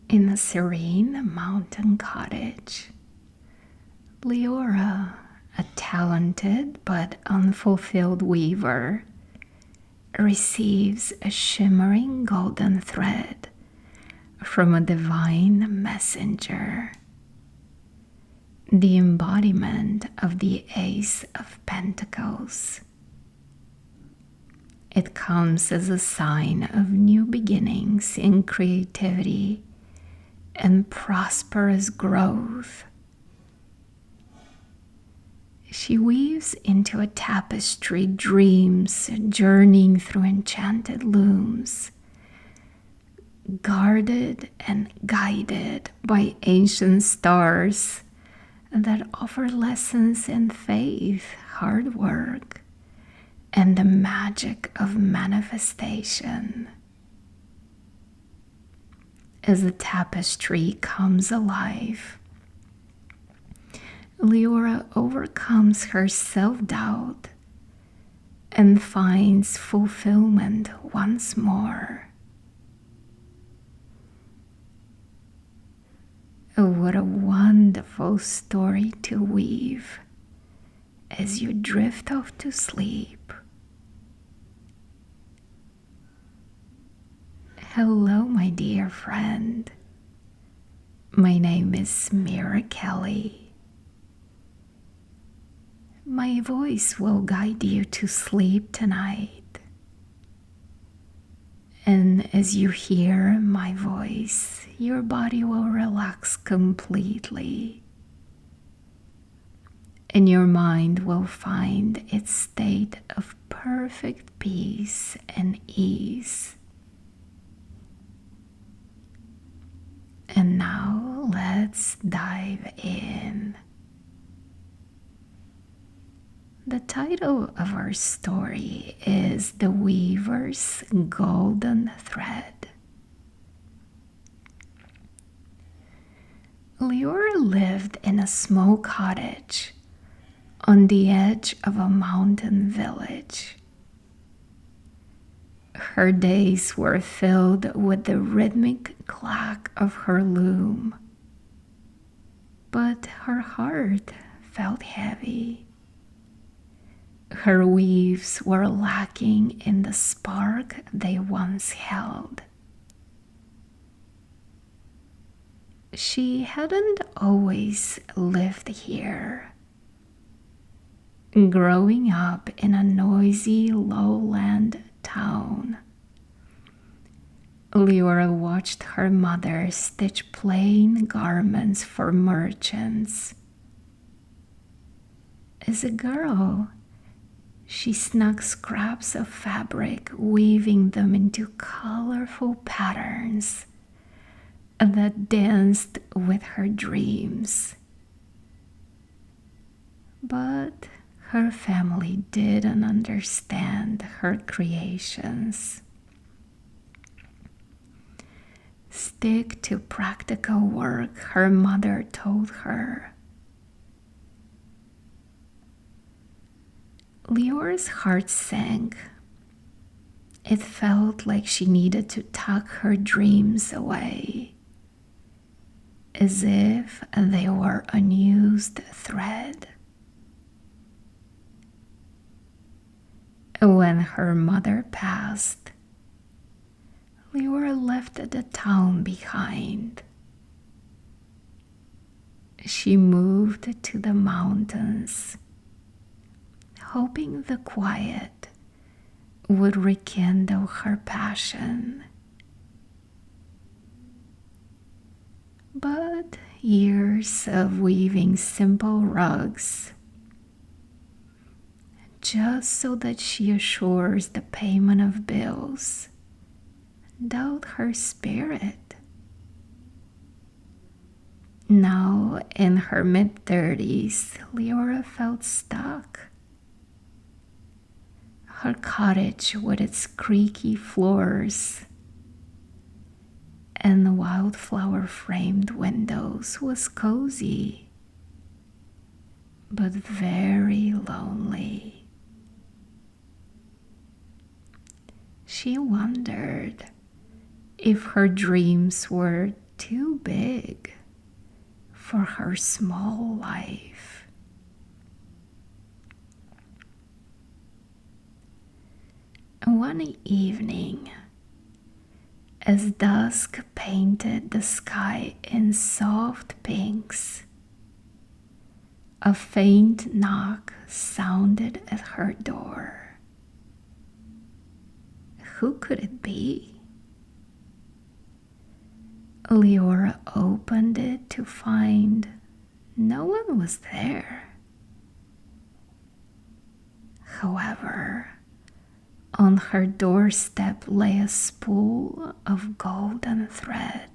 In a serene mountain cottage, Leora, a talented but unfulfilled weaver, receives a shimmering golden thread from a divine messenger, the embodiment of the Ace of Pentacles. It comes as a sign of new beginnings in creativity and prosperous growth. She weaves into a tapestry dreams journeying through enchanted looms, guarded and guided by ancient stars that offer lessons in faith, hard work, and the magic of manifestation. As the tapestry comes alive, Leora overcomes her self-doubt and finds fulfillment once more. What a wonderful story to weave as you drift off to sleep. Hello, my dear friend. My name is Mira Kelly. My voice will guide you to sleep tonight. And as you hear my voice, your body will relax completely. And your mind will find its state of perfect peace and ease. And now let's dive in. The title of our story is The Weaver's Golden Thread. Leora lived in a small cottage on the edge of a mountain village. Her days were filled with the rhythmic clack of her loom, but her heart felt heavy. Her weaves were lacking in the spark they once held. She hadn't always lived here. Growing up in a noisy lowland town, Leora watched her mother stitch plain garments for merchants. As a girl, she snug scraps of fabric, weaving them into colorful patterns that danced with her dreams. But her family didn't understand her creations. Stick to practical work, her mother told her. Leora's heart sank. It felt like she needed to tuck her dreams away, as if they were unused thread. When her mother passed, Leora left the town behind. She moved to the mountains, hoping the quiet would rekindle her passion. But years of weaving simple rugs just so that she assures the payment of bills dulled her spirit. Now, in her mid-30s, Leora felt stuck. Her cottage with its creaky floors and wildflower-framed windows was cozy, but very lonely. She wondered if her dreams were too big for her small life. One evening, as dusk painted the sky in soft pinks, a faint knock sounded at her door. Who could it be? Leora opened it to find no one was there. However, on her doorstep lay a spool of golden thread.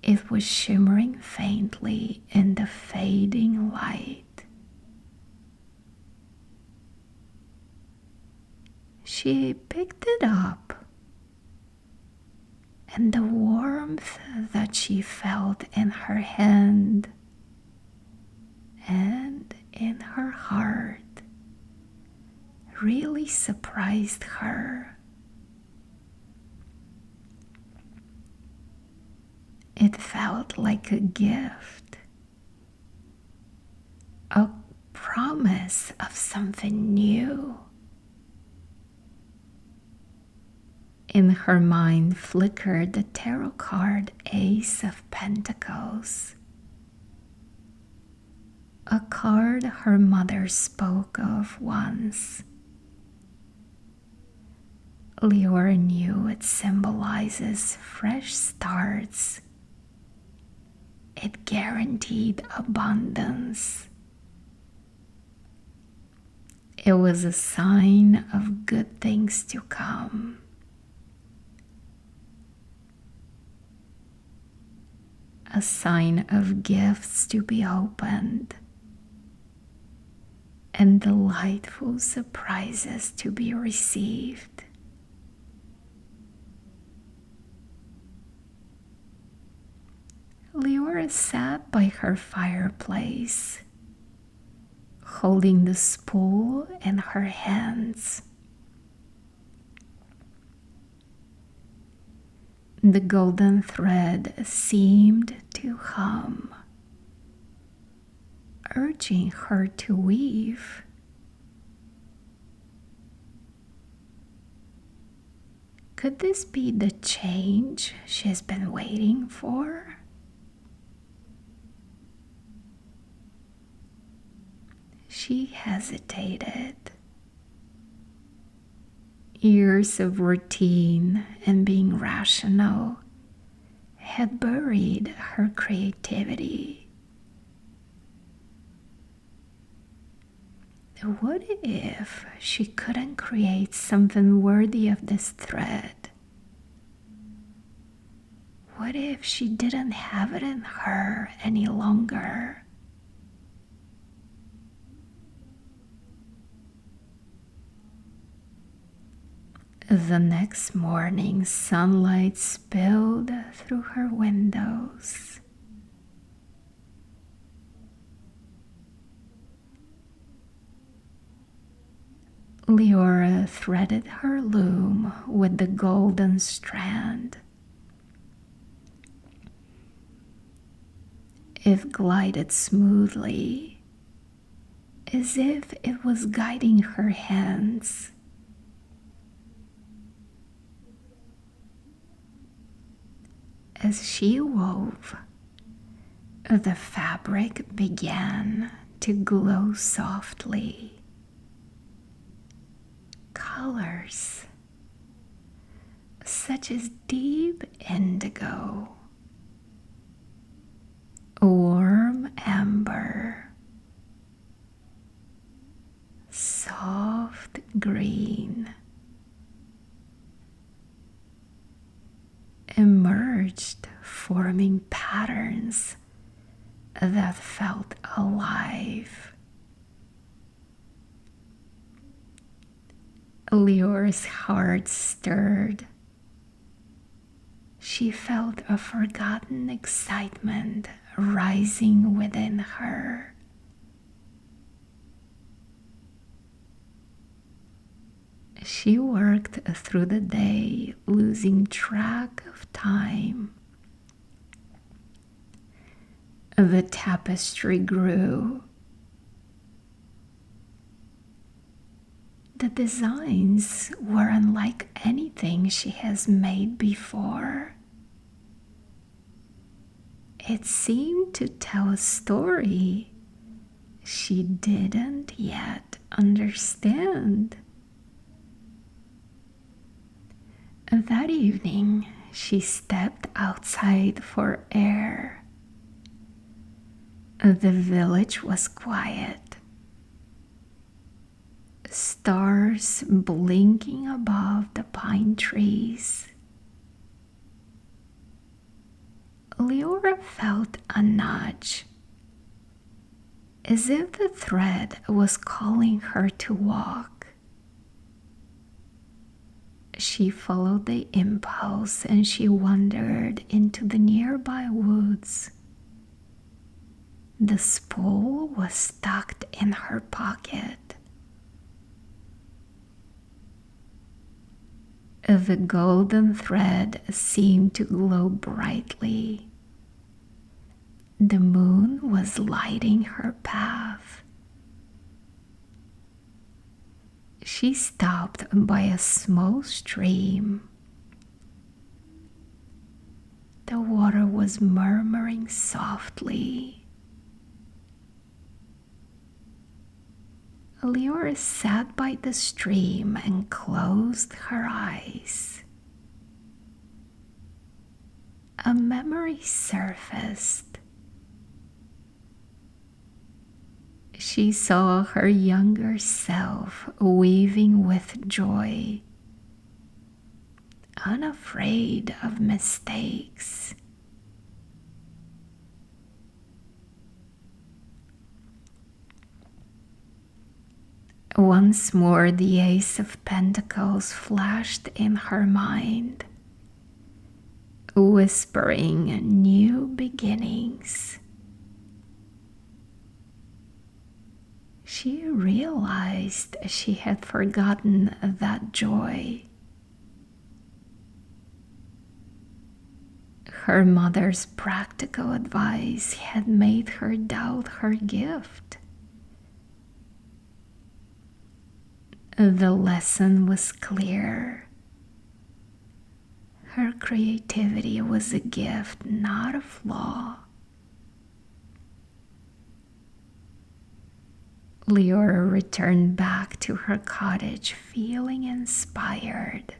It was shimmering faintly in the fading light. She picked it up, and the warmth that she felt in her hand and in her heart really surprised her. It felt like a gift, a promise of something new. In her mind flickered the tarot card Ace of Pentacles, a card her mother spoke of once. Leora knew it symbolizes fresh starts. It guaranteed abundance. It was a sign of good things to come. A sign of gifts to be opened and delightful surprises to be received. Leora sat by her fireplace, holding the spool in her hands. The golden thread seemed to hum, urging her to weave. Could this be the change she's been waiting for? She hesitated. Years of routine and being rational had buried her creativity. What if she couldn't create something worthy of this thread? What if she didn't have it in her any longer? The next morning, sunlight spilled through her windows. Leora threaded her loom with the golden strand. It glided smoothly, as if it was guiding her hands. As she wove, the fabric began to glow softly. Colors such as deep indigo, warm amber, soft green, emerged, forming patterns that felt alive. Leora's heart stirred. She felt a forgotten excitement rising within her. She worked through the day, losing track of time. The tapestry grew. The designs were unlike anything she has made before. It seemed to tell a story she didn't yet understand. That evening, she stepped outside for air. The village was quiet. Stars blinking above the pine trees. Leora felt a nudge, as if the thread was calling her to walk. She followed the impulse and she wandered into the nearby woods. The spool was tucked in her pocket. The golden thread seemed to glow brightly. The moon was lighting her path. She stopped by a small stream. The water was murmuring softly. Leora sat by the stream and closed her eyes. A memory surfaced. She saw her younger self weaving with joy, unafraid of mistakes. Once more, the Ace of Pentacles flashed in her mind, whispering new beginnings. She realized she had forgotten that joy. Her mother's practical advice had made her doubt her gift. The lesson was clear. Her creativity was a gift, not a flaw. Leora returned back to her cottage feeling inspired.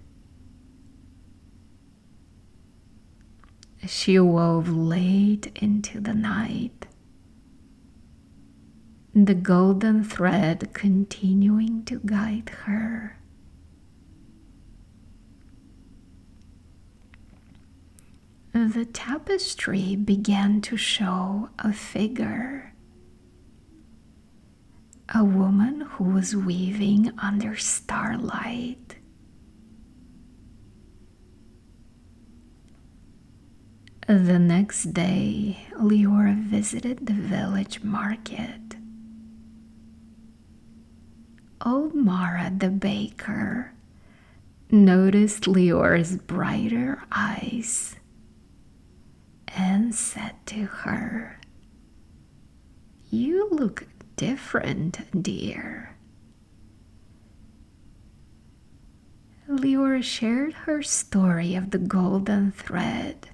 She wove late into the night, the golden thread continuing to guide her. The tapestry began to show a figure, a woman who was weaving under starlight. The next day, Leora visited the village market. Old Mara the baker noticed Leora's brighter eyes and said to her, "You look different, dear." Leora shared her story of the golden thread.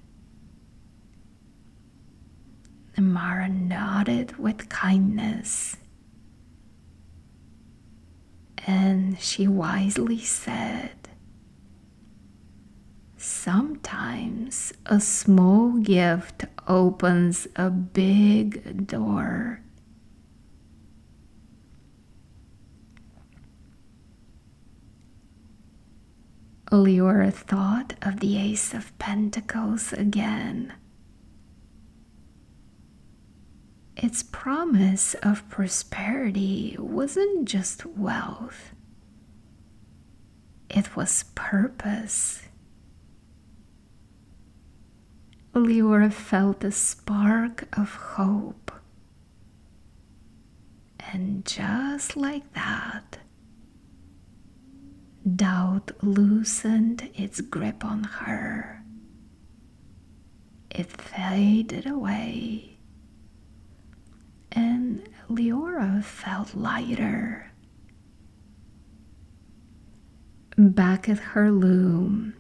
Mara nodded with kindness, and she wisely said, "Sometimes a small gift opens a big door." Leora thought of the Ace of Pentacles again. Its promise of prosperity wasn't just wealth. It was purpose. Leora felt a spark of hope. And just like that, Doubt loosened its grip on her. It faded away, and Leora felt lighter. Back at her loom,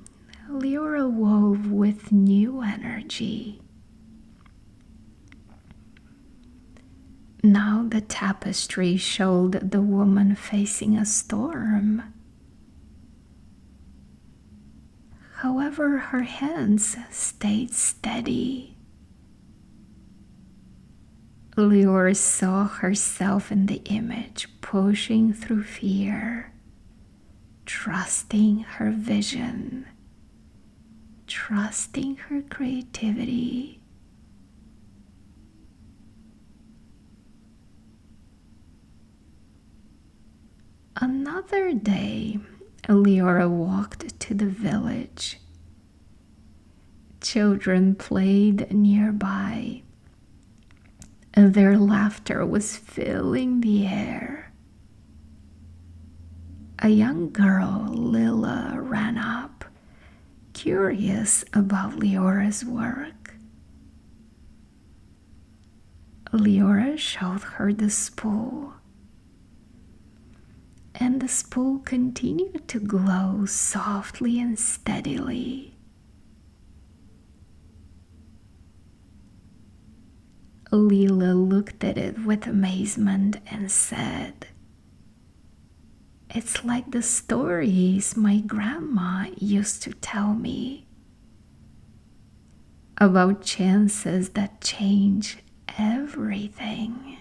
Leora wove with new energy. Now the tapestry showed the woman facing a storm. However, her hands stayed steady. Leora saw herself in the image, pushing through fear, trusting her vision, trusting her creativity. Another day, Leora walked to the village. Children played nearby. Their laughter was filling the air. A young girl, Lila, ran up, curious about Leora's work. Leora showed her the spool, and the spool continued to glow softly and steadily. Lila looked at it with amazement and said, "It's like the stories my grandma used to tell me about chances that change everything."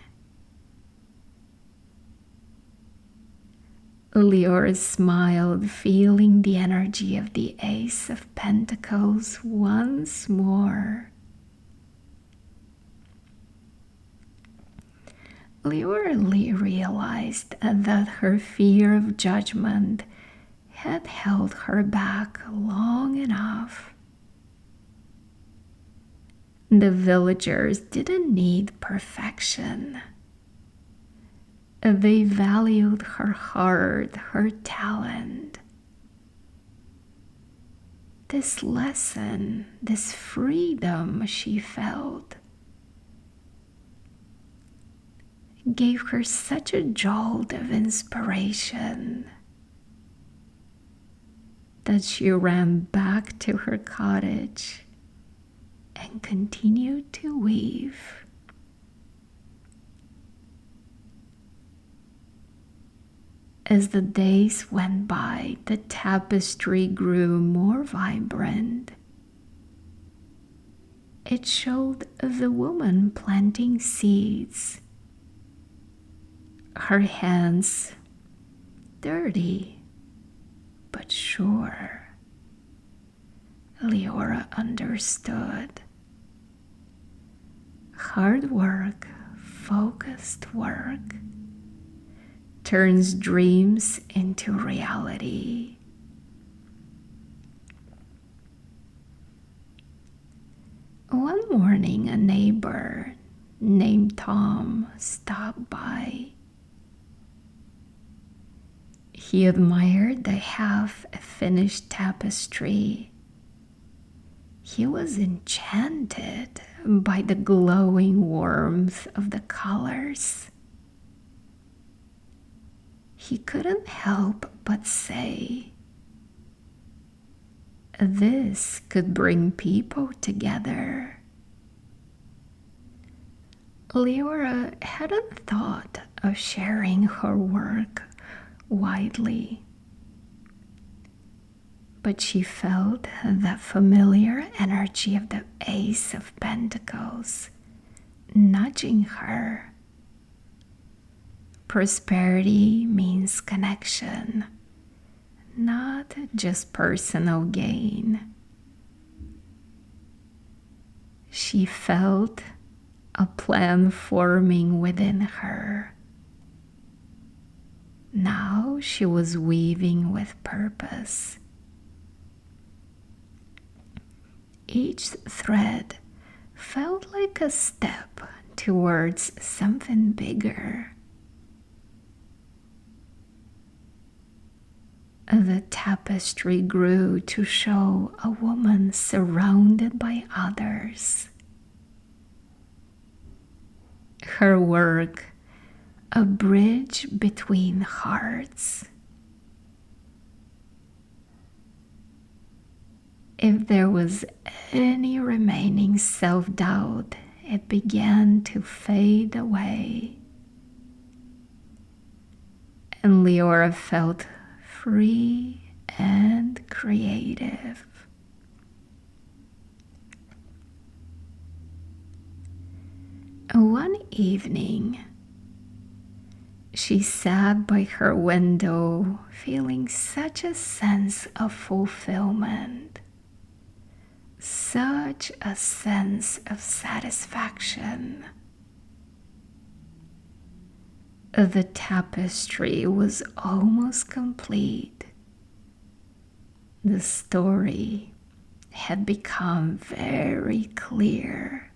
Leora smiled, feeling the energy of the Ace of Pentacles once more. Leora realized that her fear of judgment had held her back long enough. The villagers didn't need perfection. They valued her heart, her talent. This lesson, this freedom she felt, gave her such a jolt of inspiration that she ran back to her cottage and continued to weave. As the days went by, the tapestry grew more vibrant. It showed the woman planting seeds, her hands dirty but sure. Leora understood. Hard work, focused work, turns dreams into reality. One morning, a neighbor named Tom stopped by. He admired the half-finished tapestry. He was enchanted by the glowing warmth of the colors. He couldn't help but say, "This could bring people together." Leora hadn't thought of sharing her work widely, but she felt that familiar energy of the Ace of Pentacles nudging her. Prosperity means connection, not just personal gain. She felt a plan forming within her. Now she was weaving with purpose. Each thread felt like a step towards something bigger. The tapestry grew to show a woman surrounded by others. Her work, a bridge between hearts. If there was any remaining self-doubt, it began to fade away. And Leora felt free and creative. One evening, she sat by her window, feeling such a sense of fulfillment, such a sense of satisfaction. The tapestry was almost complete. The story had become very clear.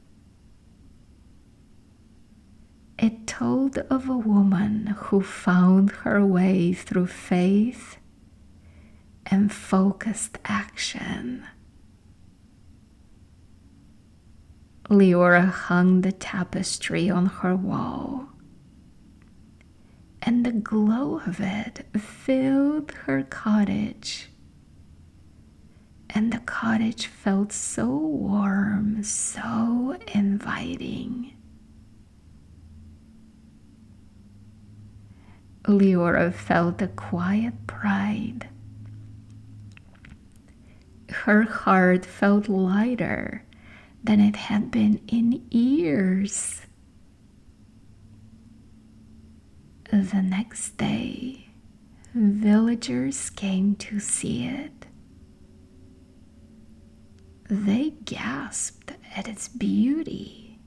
It told of a woman who found her way through faith and focused action. Leora hung the tapestry on her wall, and the glow of it filled her cottage. And the cottage felt so warm, so inviting. Leora felt a quiet pride. Her heart felt lighter than it had been in years. The next day, villagers came to see it. They gasped at its beauty.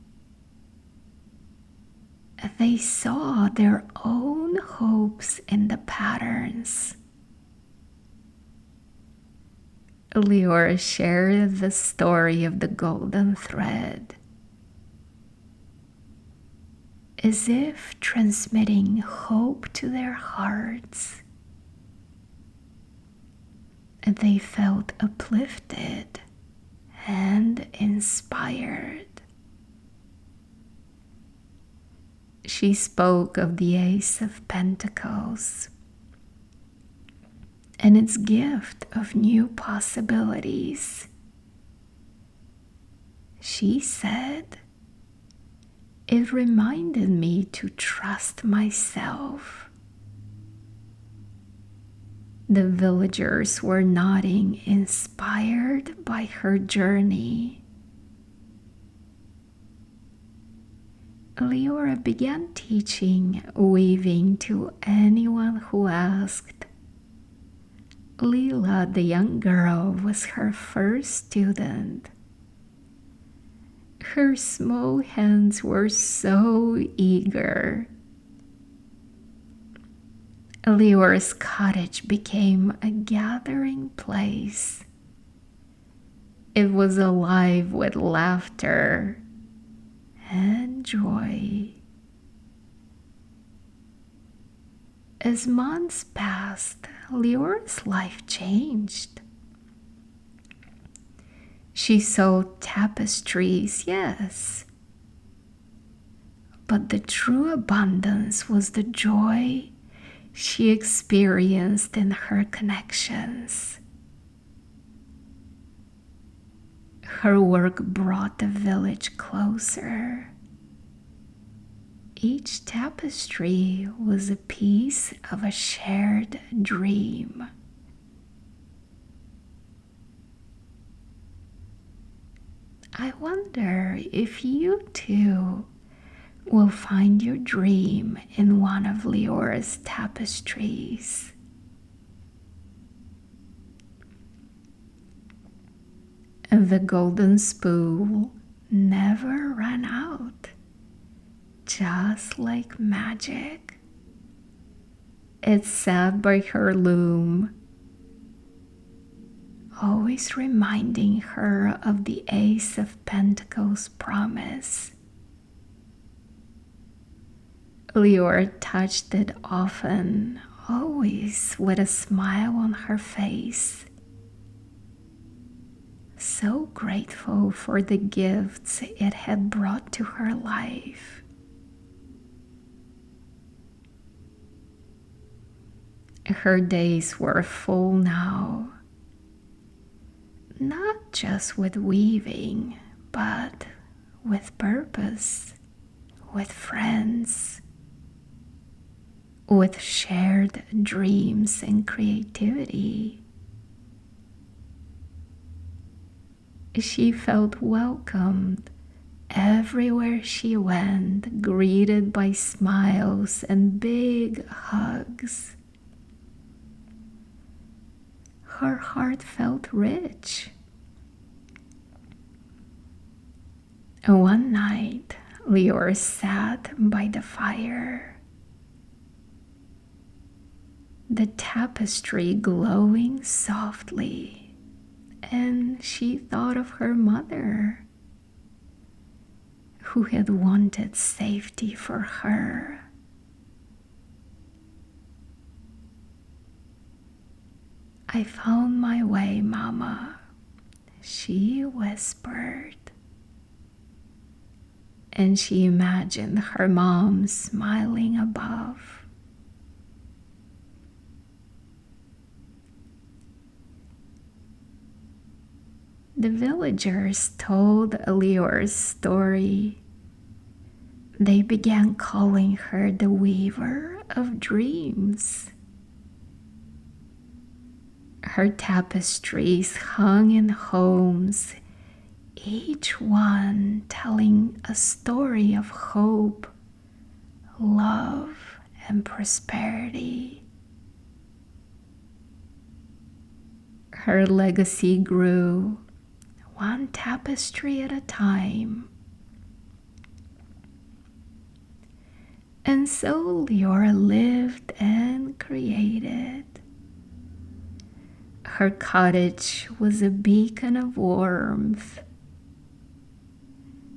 They saw their own hopes in the patterns. Leora shared the story of the golden thread, as if transmitting hope to their hearts. They felt uplifted and inspired. She spoke of the Ace of Pentacles and its gift of new possibilities. She said, "It reminded me to trust myself." The villagers were nodding, inspired by her journey. Leora began teaching weaving to anyone who asked. Lila, the young girl, was her first student. Her small hands were so eager. Leora's cottage became a gathering place. It was alive with laughter and joy. As months passed, Leora's life changed. She saw tapestries, yes, but the true abundance was the joy she experienced in her connections. Her work brought the village closer. Each tapestry was a piece of a shared dream. I wonder if you too will find your dream in one of Leora's tapestries. The golden spool never ran out, just like magic. It sat by her loom, always reminding her of the Ace of Pentacles promise. Leora touched it often, always with a smile on her face, so grateful for the gifts it had brought to her life. Her days were full now, not just with weaving, but with purpose, with friends, with shared dreams and creativity. She felt welcomed everywhere she went, greeted by smiles and big hugs. Her heart felt rich. One night, Lior sat by the fire, the tapestry glowing softly, and she thought of her mother, who had wanted safety for her. "I found my way, Mama," she whispered. And she imagined her mom smiling above. The villagers told Lior's story. They began calling her the Weaver of Dreams. Her tapestries hung in homes, each one telling a story of hope, love, and prosperity. Her legacy grew, one tapestry at a time. And so Lior lived and created. Her cottage was a beacon of warmth,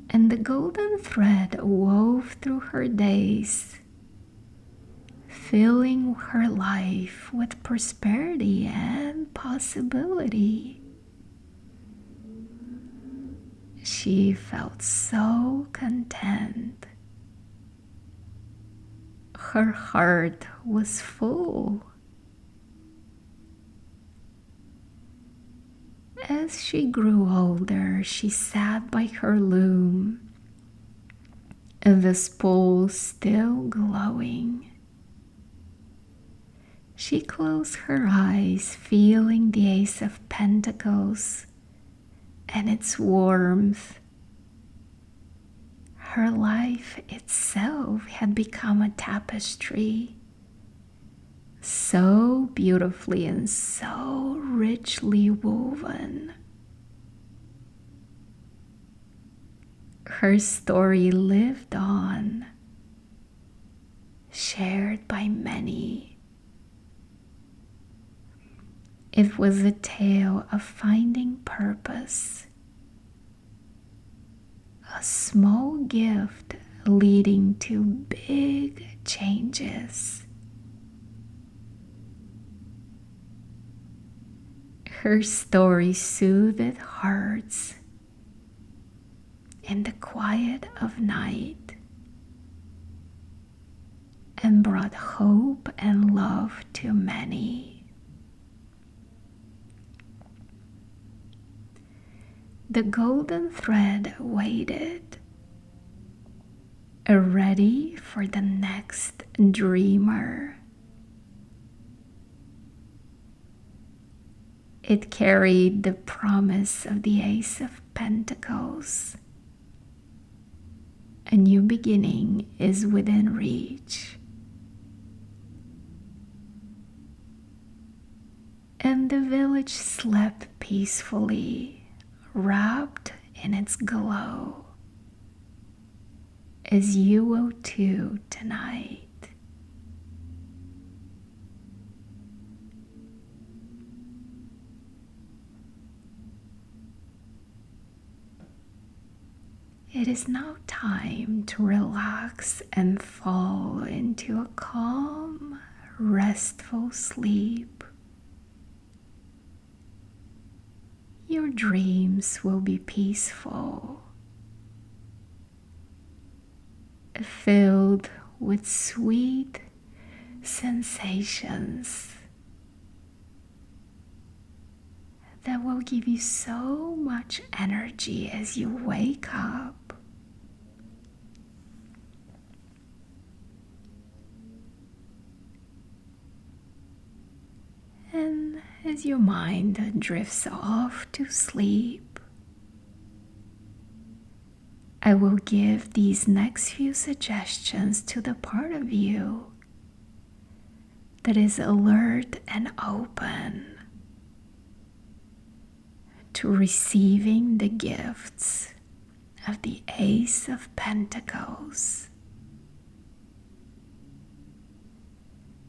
and the golden thread wove through her days, filling her life with prosperity and possibility. She felt so content. Her heart was full. As she grew older, she sat by her loom, the spool still glowing. She closed her eyes, feeling the Ace of Pentacles and its warmth. Her life itself had become a tapestry, so beautifully and so richly woven. Her story lived on, shared by many. It was a tale of finding purpose, a small gift leading to big changes. Her story soothed hearts in the quiet of night and brought hope and love to many. The golden thread waited, ready for the next dreamer. It carried the promise of the Ace of Pentacles. A new beginning is within reach. And the village slept peacefully, wrapped in its glow, as you will too tonight. It is now time to relax and fall into a calm, restful sleep. Your dreams will be peaceful, filled with sweet sensations that will give you so much energy as you wake up. And as your mind drifts off to sleep, I will give these next few suggestions to the part of you that is alert and open to receiving the gifts of the Ace of Pentacles.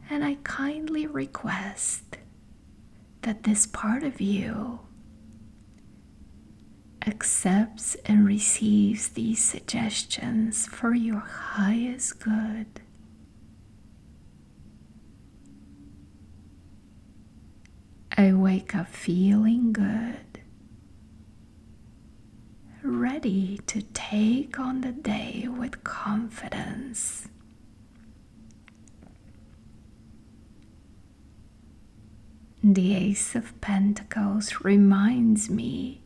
And I kindly request that this part of you accepts and receives these suggestions for your highest good. I wake up feeling good, ready to take on the day with confidence. The Ace of Pentacles reminds me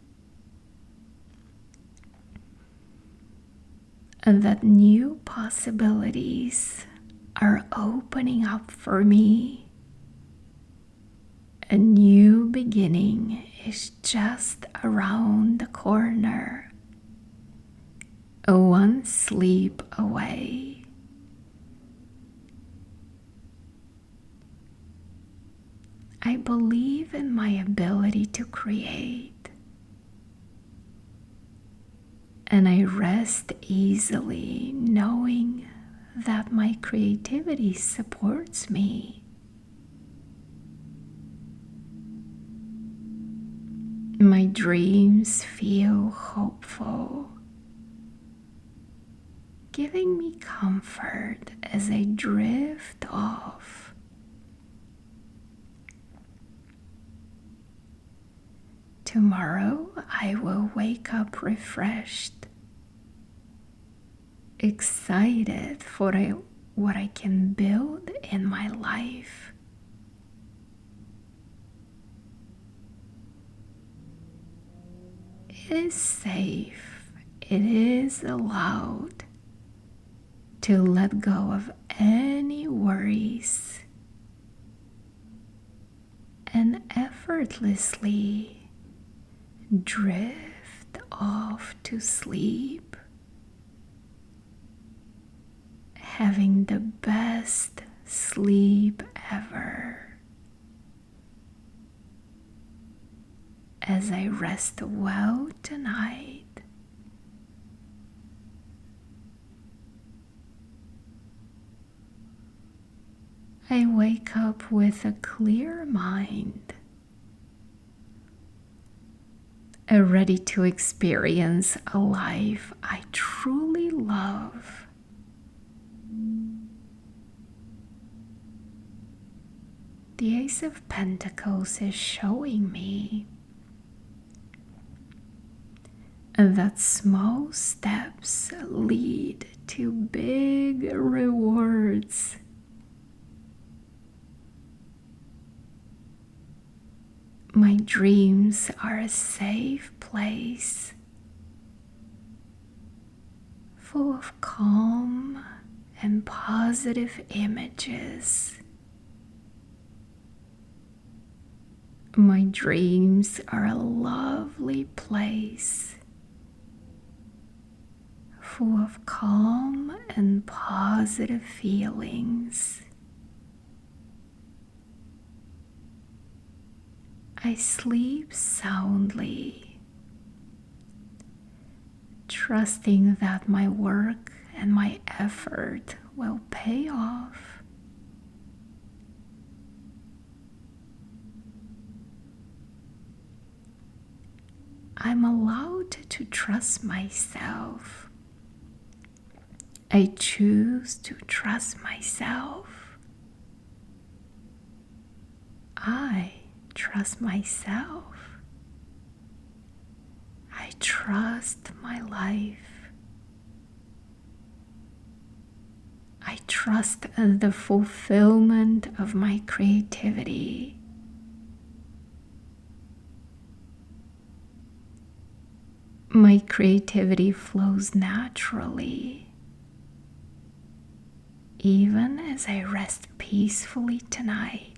that new possibilities are opening up for me. A new beginning is just around the corner, one sleep away. I believe in my ability to create, and I rest easily knowing that my creativity supports me. My dreams feel hopeful, giving me comfort as I drift off. Tomorrow I will wake up refreshed, excited for what I can build in my life. It is safe, it is allowed to let go of any worries and effortlessly drift off to sleep, having the best sleep ever. As I rest well tonight, I wake up with a clear mind, ready to experience a life I truly love. The Ace of Pentacles is showing me that small steps lead to big rewards. My dreams are a safe place, full of calm and positive images. My dreams are a lovely place, full of calm and positive feelings. I sleep soundly, trusting that my work and my effort will pay off. I'm allowed to trust myself. I choose to trust myself. I trust myself. I trust my life. I trust the fulfillment of my creativity. My creativity flows naturally, even as I rest peacefully tonight.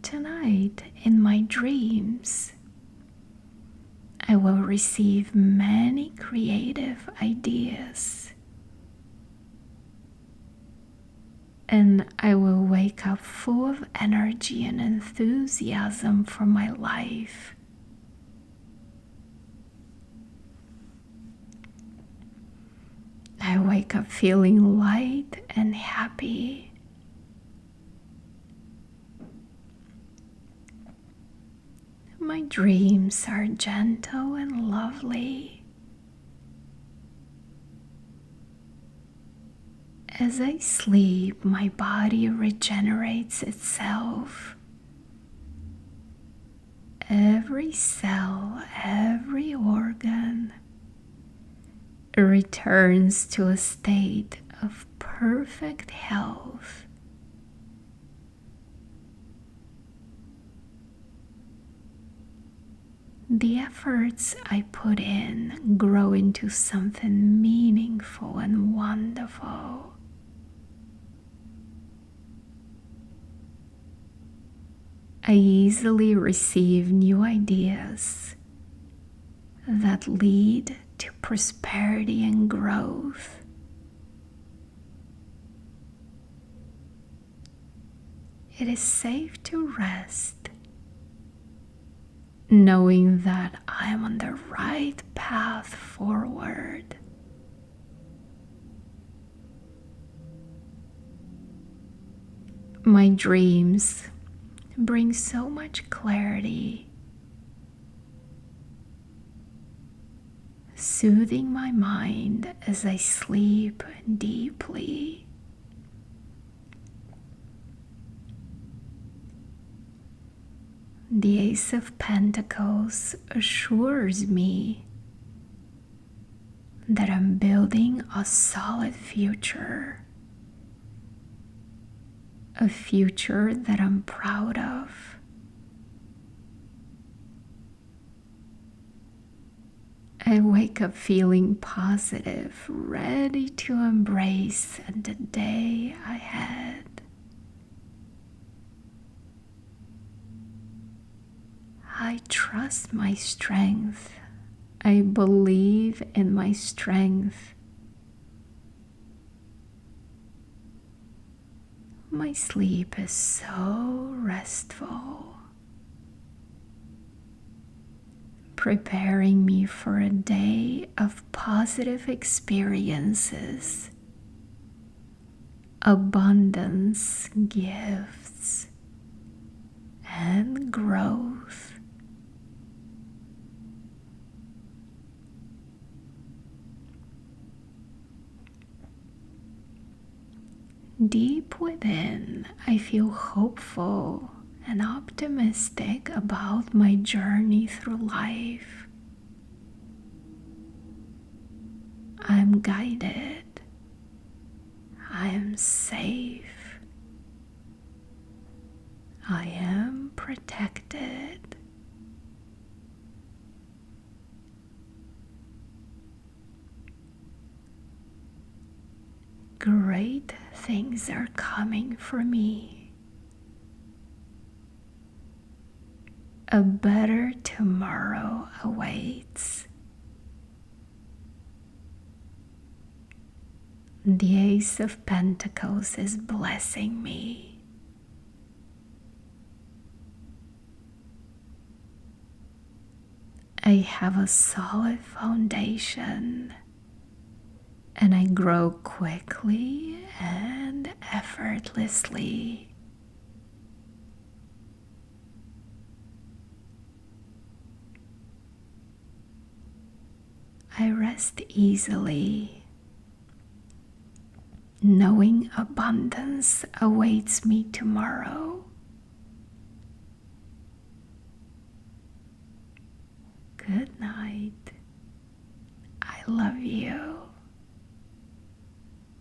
Tonight, in my dreams, I will receive many creative ideas, and I will wake up full of energy and enthusiasm for my life. I wake up feeling light and happy. My dreams are gentle and lovely. As I sleep, my body regenerates itself. Every cell, every organ returns to a state of perfect health. The efforts I put in grow into something meaningful and wonderful. I easily receive new ideas that lead to prosperity and growth. It is safe to rest, knowing that I am on the right path forward. My dreams bring so much clarity, soothing my mind as I sleep deeply. The Ace of Pentacles assures me that I'm building a solid future, a future that I'm proud of. I wake up feeling positive, ready to embrace the day ahead. I trust my strength. I believe in my strength. My sleep is so restful, preparing me for a day of positive experiences, abundance, gifts, and growth. Deep within, I feel hopeful and optimistic about my journey through life. I'm guided. I am safe. I am protected. Great things are coming for me. A better tomorrow awaits. The Ace of Pentacles is blessing me. I have a solid foundation, and I grow quickly and effortlessly. I rest easily, knowing abundance awaits me tomorrow. Good night. I love you.